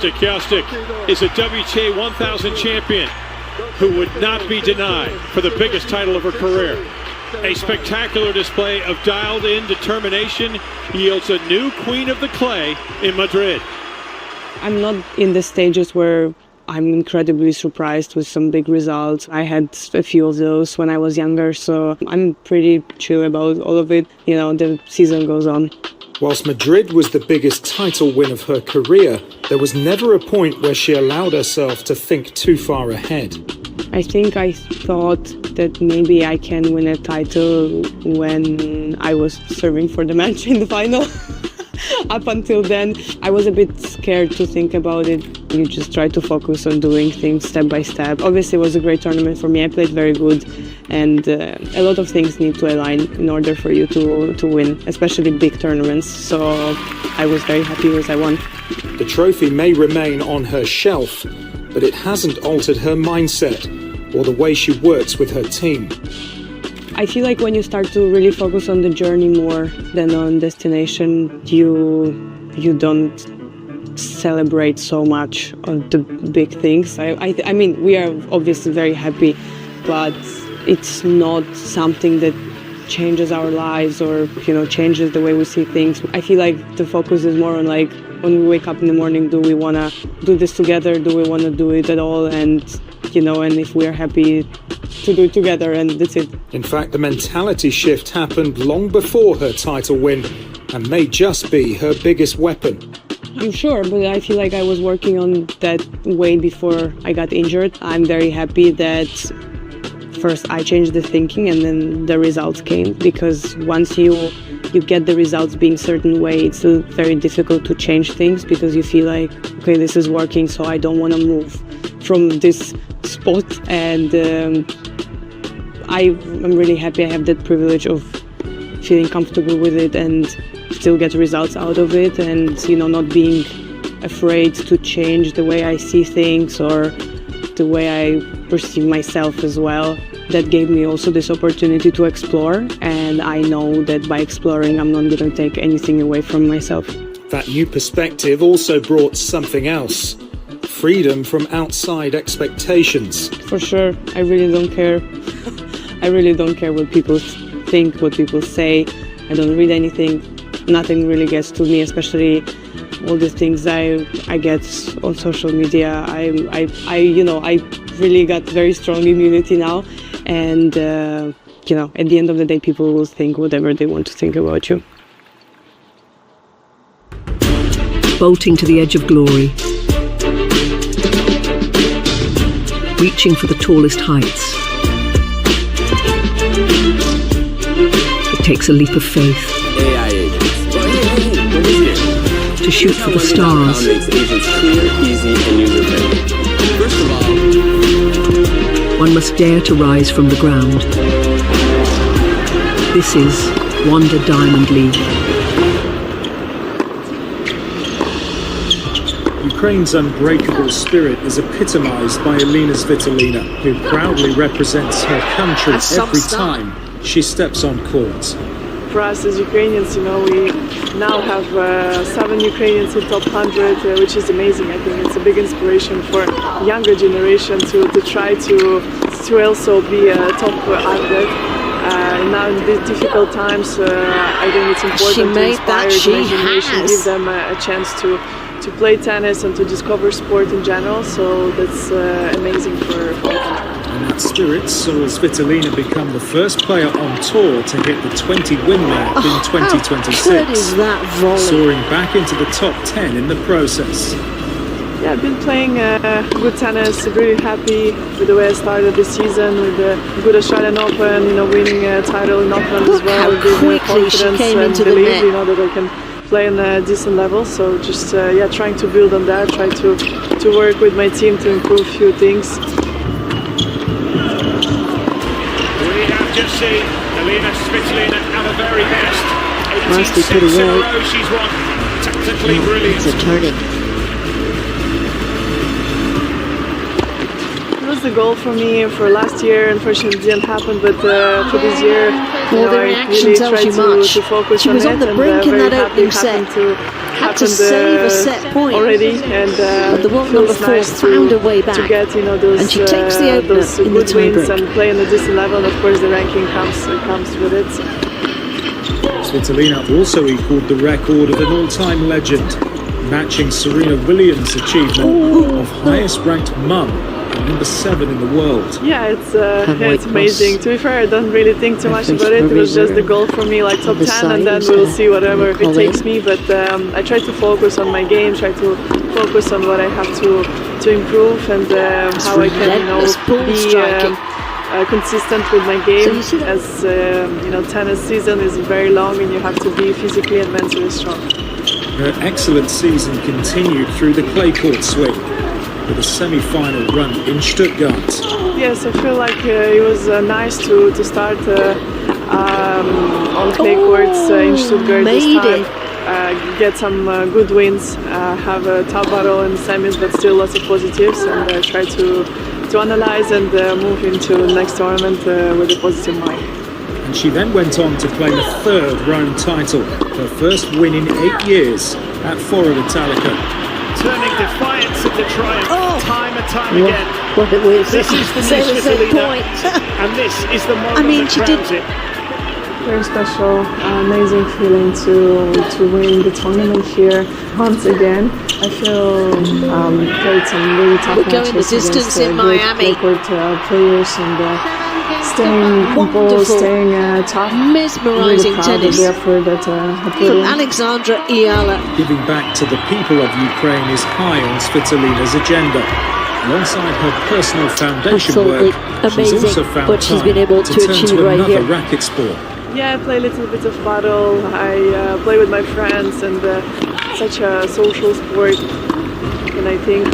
Marta Kostic is a WTA 1000 champion who would not be denied for the biggest title of her career. A spectacular display of dialed-in determination yields a new queen of the clay in Madrid. I'm not in the stages where I'm incredibly surprised with some big results. I had a few of those when I was younger, so I'm pretty chill about all of it. You know, the season goes on. Whilst Madrid was the biggest title win of her career, there was never a point where she allowed herself to think too far ahead. I think I thought that maybe I can win a title when I was serving for the match in the final. Up until then, I was a bit scared to think about it. You just try to focus on doing things step by step. Obviously, it was a great tournament for me. I played very good, and a lot of things need to align in order for you to win, especially big tournaments. So I was very happy as I won. The trophy may remain on her shelf, but it hasn't altered her mindset or the way she works with her team. I feel like when you start to really focus on the journey more than on destination, you don't celebrate so much on the big things. I mean, we are obviously very happy, but it's not something that changes our lives or, you know, changes the way we see things. I feel like the focus is more on, like, when we wake up in the morning, do we want to do this together? Do we want to do it at all? And, you know, and if we're happy to do it together, and that's it. In fact, the mentality shift happened long before her title win and may just be her biggest weapon. I'm sure, but I feel like I was working on that way before I got injured. I'm very happy that first I changed the thinking and then the results came, because once you get the results being a certain way, it's very difficult to change things, because you feel like, okay, this is working, so I don't want to move from this spot. And I'm really happy I have that privilege of feeling comfortable with it and still get results out of it, and, you know, not being afraid to change the way I see things or the way I perceive myself as well. That gave me also this opportunity to explore, and I know that by exploring I'm not going to take anything away from myself. That new perspective also brought something else: freedom from outside expectations. For sure, I really don't care. I really don't care what people think, what people say. I don't read anything. Nothing really gets to me, especially all the things I get on social media. I really got very strong immunity now, and you know, at the end of the day, people will think whatever they want to think about you. Bolting to the edge of glory, reaching for the tallest heights. It takes a leap of faith to shoot for the stars. One must dare to rise from the ground. This is Wanda Diamond League. Ukraine's unbreakable spirit is epitomised by Elina Svitolina, who proudly represents her country every time she steps on court. For us as Ukrainians, you know, we now have 7 Ukrainians in top 100, which is amazing. I think it's a big inspiration for younger generation to try to also be a top athlete. Now in these difficult times, I think it's important to inspire the next generation, give them a chance to play tennis and to discover sport in general. So that's amazing for the country. And that spirit saw Svitolina become the first player on tour to hit the 20-win mark in 2026, soaring back into the top 10 in the process. Yeah, I've been playing good tennis, really happy with the way I started the season, with the good Australian Open, you know, winning a title in Auckland as well, gave me confidence and belief, you know, that I can play on a decent level. So just trying to build on that, try to work with my team to improve a few things. We have just seen Elina Svitolina at her very best. 18 pretty sets in a well. row she's won. Tactically brilliant. It's a target. It was the goal for me for last year. Unfortunately, it didn't happen, but for this year, you know, I really tried to focus on it, and very happy it happened had to save a set point already, and the world number 4 nice found her way back, to get those, and she takes the opener those in the good wins tiebreak. and play on a decent level. And of course, the ranking comes with it. Svitolina also equalled the record of an all-time legend, matching Serena Williams' achievement of highest-ranked mum at number 7 in the world. Yeah, it's amazing. To be fair, I don't really think too much about it. It was just the goal for me, like top 10, and then we'll see whatever it takes me. But I try to focus on my game, try to focus on what I have to improve, and how I can be consistent with my game. As tennis season is very long, and you have to be physically and mentally strong. Her excellent season continued through the clay court swing, with a semi-final run in Stuttgart. Yes, I feel like it was nice to start on clay courts in Stuttgart this time. Get some good wins, have a tough battle in the semis, but still lots of positives, and try to analyze and move into the next tournament with a positive mind. And she then went on to claim a 3rd Rome title, her first win in 8 years at Foro Italica. Turning defiance into triumph time and time again. What it was. This is the Save a set point. and this is the moment I mean, that she crowns did. it. Very special, amazing feeling to win the tournament here once again. I feel played some really tough We're going matches the distance against in Miami. great players, and staying composed, staying tough. Mesmerising really proud tennis of the effort that I put from in. Alexandra Eala. Giving back to the people of Ukraine is high on Svitolina's agenda. Alongside her personal foundation work, Absolutely she's amazing also found what she's time been able to to turn achieve to right another here. racket sport. Yeah, I play a little bit of paddle. I play with my friends, and such a social sport. And I think